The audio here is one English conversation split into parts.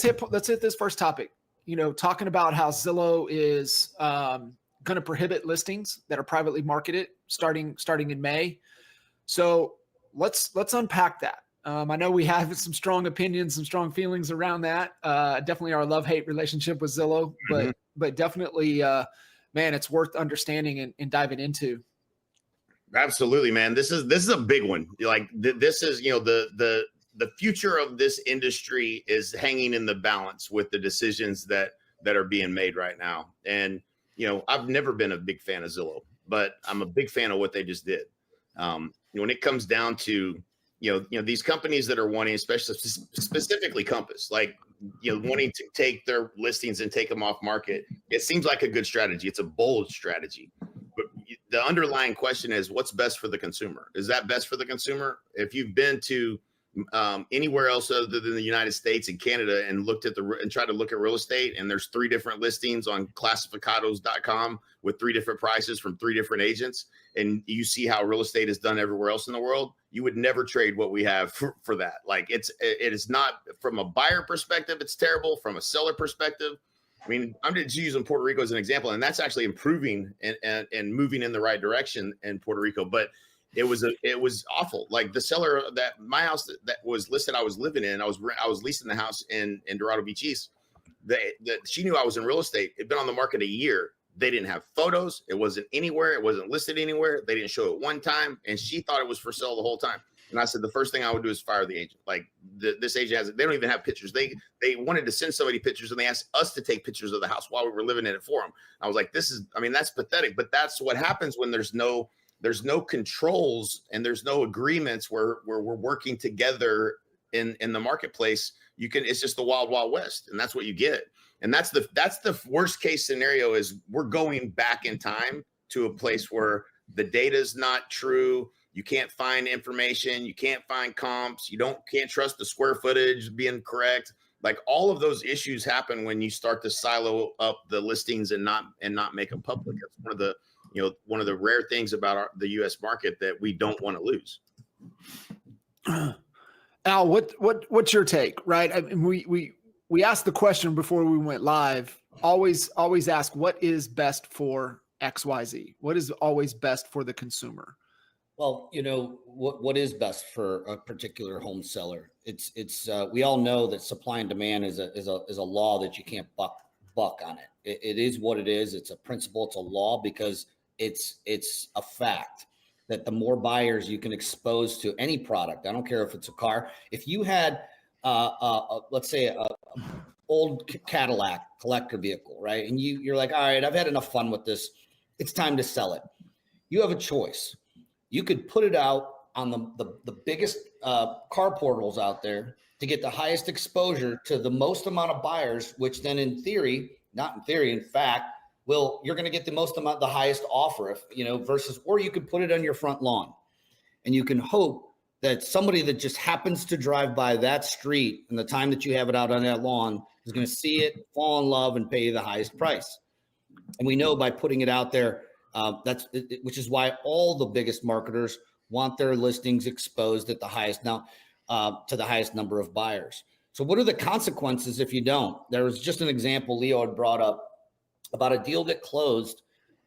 hit this first topic. Talking about how Zillow is going to prohibit listings that are privately marketed starting in May. So let's unpack that. I know we have some strong opinions, some strong feelings around that. Definitely our love-hate relationship with Zillow, but definitely, man, it's worth understanding and diving into. Absolutely, man. This is a big one. Like this is, the future of this industry is hanging in the balance with the decisions that are being made right now. And, I've never been a big fan of Zillow, but I'm a big fan of what they just did. When it comes down to, these companies that are wanting, especially specifically Compass, like, wanting to take their listings and take them off market, it seems like a good strategy. It's a bold strategy. But the underlying question is, what's best for the consumer? Is that best for the consumer? If you've been to anywhere else other than the United States and Canada and tried to look at real estate, and there's 3 different listings on classificados.com with 3 different prices from 3 different agents, and you see how real estate is done everywhere else in the world, you would never trade what we have for that. Like it is not, from a buyer perspective, it's terrible. From a seller perspective, I mean, I'm just using Puerto Rico as an example, and that's actually improving and moving in the right direction in Puerto Rico. But it was awful. Like the seller that my house that was listed, I was living in, I was leasing the house in Dorado Beach East. She knew I was in real estate. It'd been on the market a year. They didn't have photos. It wasn't anywhere. It wasn't listed anywhere. They didn't show it one time, and she thought it was for sale the whole time. And I said, the first thing I would do is fire the agent. Like this agent they don't even have pictures. They wanted to send somebody pictures, and they asked us to take pictures of the house while we were living in it for them. I was like, that's pathetic. But that's what happens when there's no controls and there's no agreements where we're working together in the marketplace. It's just the wild, wild west. And that's what you get. And that's the worst case scenario, is we're going back in time to a place where the data is not true. You can't find information. You can't find comps. You can't trust the square footage being correct. Like all of those issues happen when you start to silo up the listings and not make them public. It's one of the rare things about the U.S. market that we don't want to lose. Al, what's your take? Right? I mean, we asked the question before we went live. Always ask, what is best for XYZ? What is always best for the consumer? Well, what is best for a particular home seller? It's we all know that supply and demand is a law that you can't buck on it. It is what it is. It's a principle. It's a law, because it's a fact that the more buyers you can expose to any product, I don't care if it's a car. If you had let's say a old Cadillac collector vehicle, right? And you're like, all right, I've had enough fun with this. It's time to sell it. You have a choice. You could put it out on the biggest car portals out there to get the highest exposure to the most amount of buyers, which then in theory, not in theory, in fact, you're going to get the highest offer, versus, or you could put it on your front lawn, and you can hope that somebody that just happens to drive by that street and the time that you have it out on that lawn is going to see it, fall in love, and pay you the highest price. And we know by putting it out there, which is why all the biggest marketers want their listings exposed at the highest to the highest number of buyers. So what are the consequences if you don't? There was just an example Leo had brought up about a deal that closed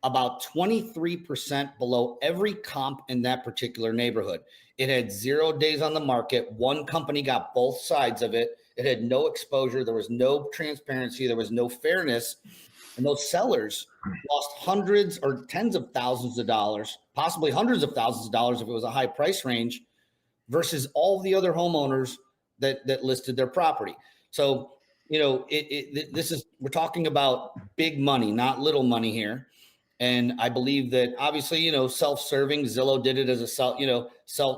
about 23% below every comp in that particular neighborhood. It had 0 days on the market. One company got both sides of it. It had no exposure. There was no transparency. There was no fairness. And those sellers lost hundreds or tens of thousands of dollars, possibly hundreds of thousands of dollars if it was a high price range, versus all the other homeowners that listed their property. So, we're talking about big money, not little money here. And I believe that obviously, self-serving, Zillow did it as a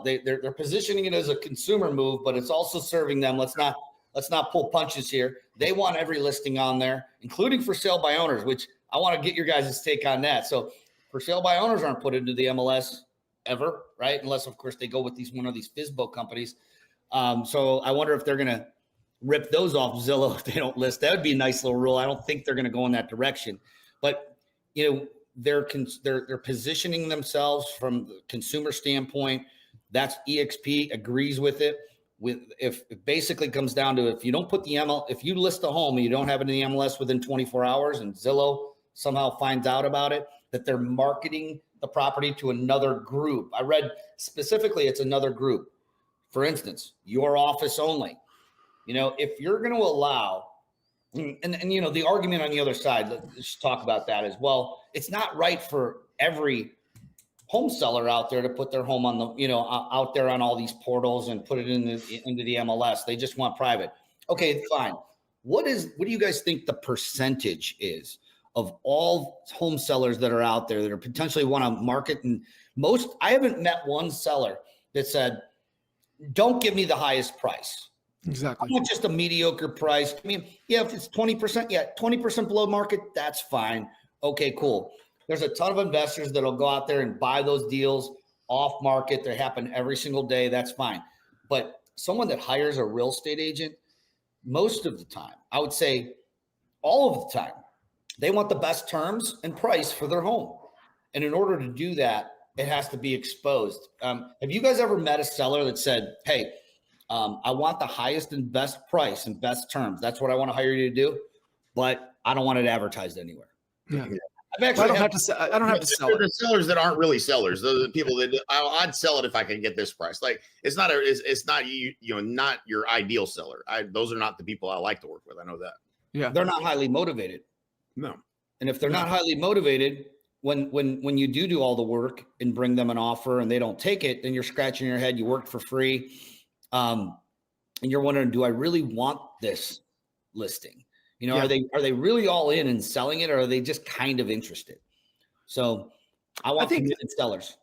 they're positioning it as a consumer move, but it's also serving them. Let's not pull punches here. They want every listing on there, including for sale by owners, which I want to get your guys' take on that. So for sale by owners aren't put into the MLS ever, right? Unless of course they go with one of these FSBO companies. So I wonder if they're going to rip those off Zillow if they don't list. That would be a nice little rule. I don't think they're going to go in that direction, but they're positioning themselves from the consumer standpoint. That's EXP agrees with it. if it basically comes down to, if you don't put if you list a home and you don't have it in the MLS within 24 hours and Zillow somehow finds out about it, that they're marketing the property to another group. I read specifically it's another group. For instance, your office only. If you're going to allow, and the argument on the other side, let's talk about that as well. It's not right for every home seller out there to put their home on the, out there on all these portals and put it into the MLS. They just want private. Okay, fine. What do you guys think the percentage is of all home sellers that are out there that are potentially want to market? And I haven't met one seller that said, don't give me the highest price. Exactly. I want just a mediocre price. I mean, yeah, if it's 20%, 20% below market, that's fine. Okay, cool. There's a ton of investors that'll go out there and buy those deals off market. They happen every single day. That's fine. But someone that hires a real estate agent, most of the time, I would say all of the time, they want the best terms and price for their home. And in order to do that, it has to be exposed. Have you guys ever met a seller that said, hey, I want the highest and best price and best terms. That's what I want to hire you to do, but I don't want it advertised anywhere. Yeah. I don't have to sell it. The sellers that aren't really sellers. Those are the people that I'd sell it if I could get this price. Like it's not not your ideal seller. Those are not the people I like to work with. I know that. Yeah. They're not highly motivated. No. And if they're not highly motivated, when you do all the work and bring them an offer and they don't take it, then you're scratching your head. You worked for free. And you're wondering, do I really want this listing? Are they really all in and selling it, or are they just kind of interested? So I think committed sellers.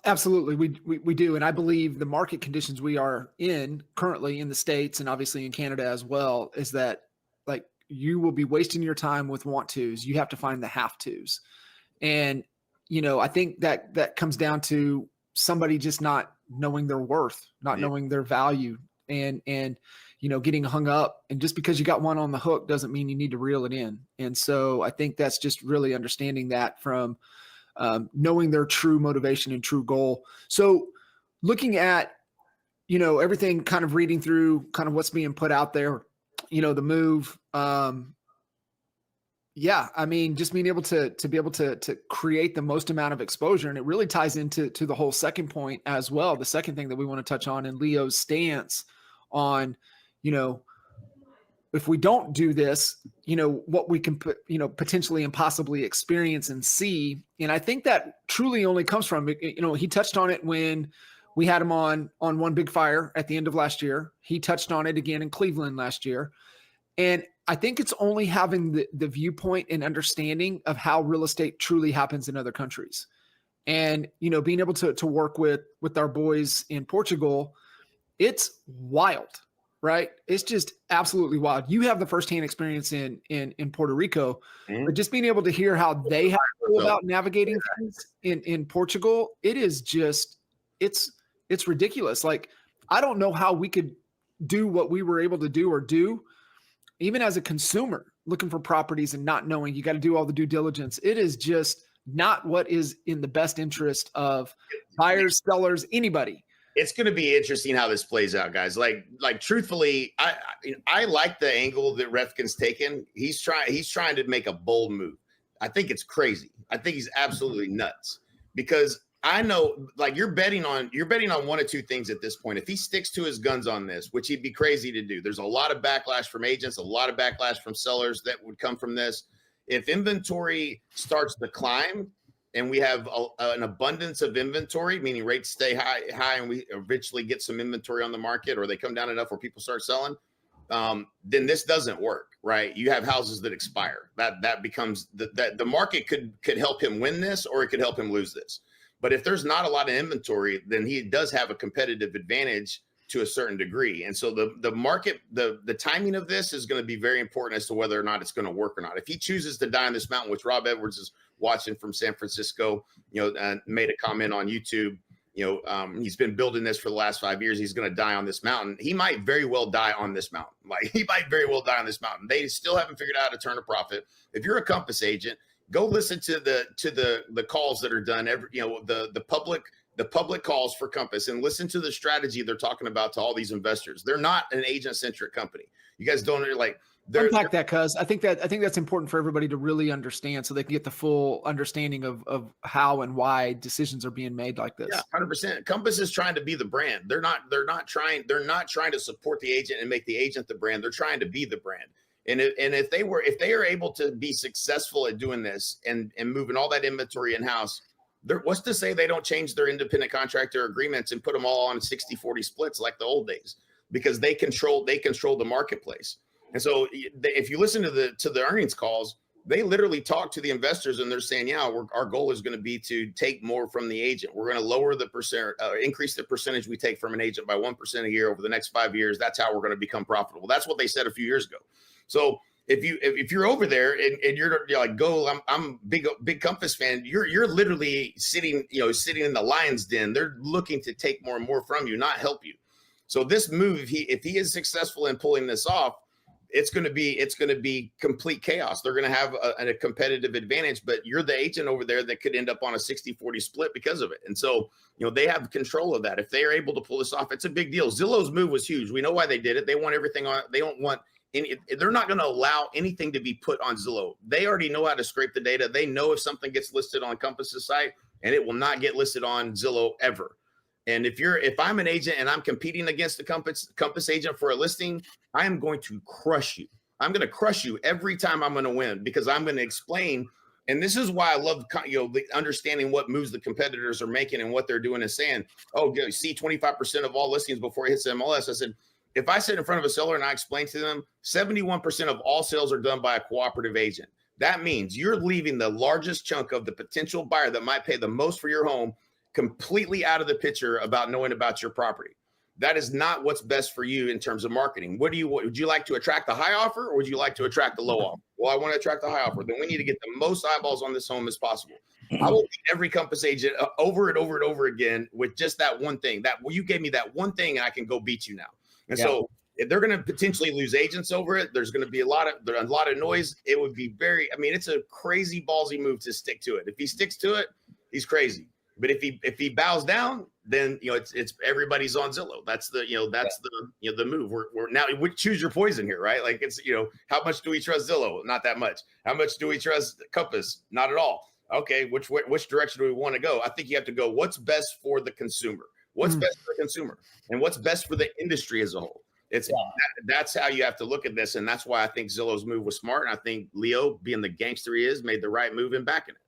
Absolutely. We do. And I believe the market conditions we are in currently in the States and obviously in Canada as well, is that like you will be wasting your time with want tos. You have to find the have tos. And, I think that comes down to somebody just not knowing their worth, not knowing their value, and getting hung up. And just because you got one on the hook doesn't mean you need to reel it in. And so I think that's just really understanding that from knowing their true motivation and true goal. So looking at, everything, kind of reading through kind of what's being put out there, the move. I mean, just being able to be able to create the most amount of exposure. And it really ties into the whole second point as well. The second thing that we want to touch on in Leo's stance on, if we don't do this, what we can potentially and possibly experience and see. And I think that truly only comes from, he touched on it when we had him on One Big Fire at the end of last year. He touched on it again in Cleveland last year. And I think it's only having the viewpoint and understanding of how real estate truly happens in other countries. And, being able to work with our boys in Portugal, it's wild, right? It's just absolutely wild. You have the firsthand experience in Puerto Rico, but just being able to hear how they have to go about navigating things in Portugal, it is just, it's ridiculous. Like, I don't know how we could do what we were able to do, even as a consumer looking for properties and not knowing you got to do all the due diligence. It is just not what is in the best interest of buyers, sellers, anybody. It's going to be interesting how this plays out, guys. Like truthfully, I like the angle that Refkin's taken. He's trying to make a bold move. I think it's crazy. I think he's absolutely nuts, because I know, like, you're betting on one of two things at this point. If he sticks to his guns on this, which he'd be crazy to do, there's a lot of backlash from agents, a lot of backlash from sellers that would come from this. If inventory starts to climb and we have an abundance of inventory, meaning rates stay high and we eventually get some inventory on the market, or they come down enough where people start selling, then this doesn't work, right? You have houses that expire. That becomes the market could help him win this, or it could help him lose this. But if there's not a lot of inventory, then he does have a competitive advantage to a certain degree. And so the market, the timing of this is going to be very important as to whether or not it's going to work or not. If he chooses to die on this mountain, which Rob Edwards is watching from San Francisco, made a comment on YouTube, he's been building this for the last 5 years. He's going to die on this mountain. He might very well die on this mountain. They still haven't figured out how to turn a profit. If you're a Compass agent, go listen to the calls that are done. The public the public calls for Compass and listen to the strategy they're talking about to all these investors. They're not an agent-centric company. You guys don't like. Unpack that, cuz I think that's important for everybody to really understand, so they can get the full understanding of how and why decisions are being made like this. Yeah, 100%. Compass is trying to be the brand. They're not trying to support the agent and make the agent the brand. They're trying to be the brand. And if they are able to be successful at doing this and moving all that inventory in-house, what's to say they don't change their independent contractor agreements and put them all on 60-40 splits like the old days, because they control the marketplace. And so if you listen to the earnings calls, they literally talk to the investors and they're saying, yeah, our goal is going to be to take more from the agent. We're going to lower the increase the percentage we take from an agent by 1% a year over the next 5 years. That's how we're going to become profitable. That's what they said a few years ago. So if you're over there and you're like, go, I'm big Compass fan. You're literally sitting in the lion's den. They're looking to take more and more from you, not help you. So this move, if he is successful in pulling this off, it's going to be complete chaos. They're going to have a competitive advantage, but you're the agent over there that could end up on a 60-40 split because of it. And so, they have control of that. If they are able to pull this off, it's a big deal. Zillow's move was huge. We know why they did it. They want everything on. They don't want they're not going to allow anything to be put on Zillow. They already know how to scrape the data. They know if something gets listed on Compass's site, and it will not get listed on Zillow ever. And if I'm an agent and I'm competing against the Compass agent for a listing, I am going to crush you. I'm going to crush you every time I'm going to win, because I'm going to explain. And this is why I love, the understanding what moves the competitors are making and what they're doing and saying, oh, see 25% of all listings before it hits MLS. I said, if I sit in front of a seller and I explain to them 71% of all sales are done by a cooperative agent, that means you're leaving the largest chunk of the potential buyer that might pay the most for your home completely out of the picture about knowing about your property. That is not what's best for you in terms of marketing. Would you like to attract the high offer, or would you like to attract the low offer? Well, I want to attract the high offer. Then we need to get the most eyeballs on this home as possible. I will beat every Compass agent over and over and over again with just that one thing. You gave me that one thing and I can go beat you now. And so if they're going to potentially lose agents over it, there's going to be a lot of noise. It would be it's a crazy ballsy move to stick to it. If he sticks to it, he's crazy. But if he bows down, then it's everybody's on Zillow. That's the move. We're now we choose your poison here, right? Like it's how much do we trust Zillow? Not that much. How much do we trust Compass? Not at all. Okay, which direction do we want to go? I think you have to go, what's best for the consumer? What's best for the consumer, and what's best for the industry as a whole? That's how you have to look at this, and that's why I think Zillow's move was smart. And I think Leo, being the gangster he is, made the right move in backing it.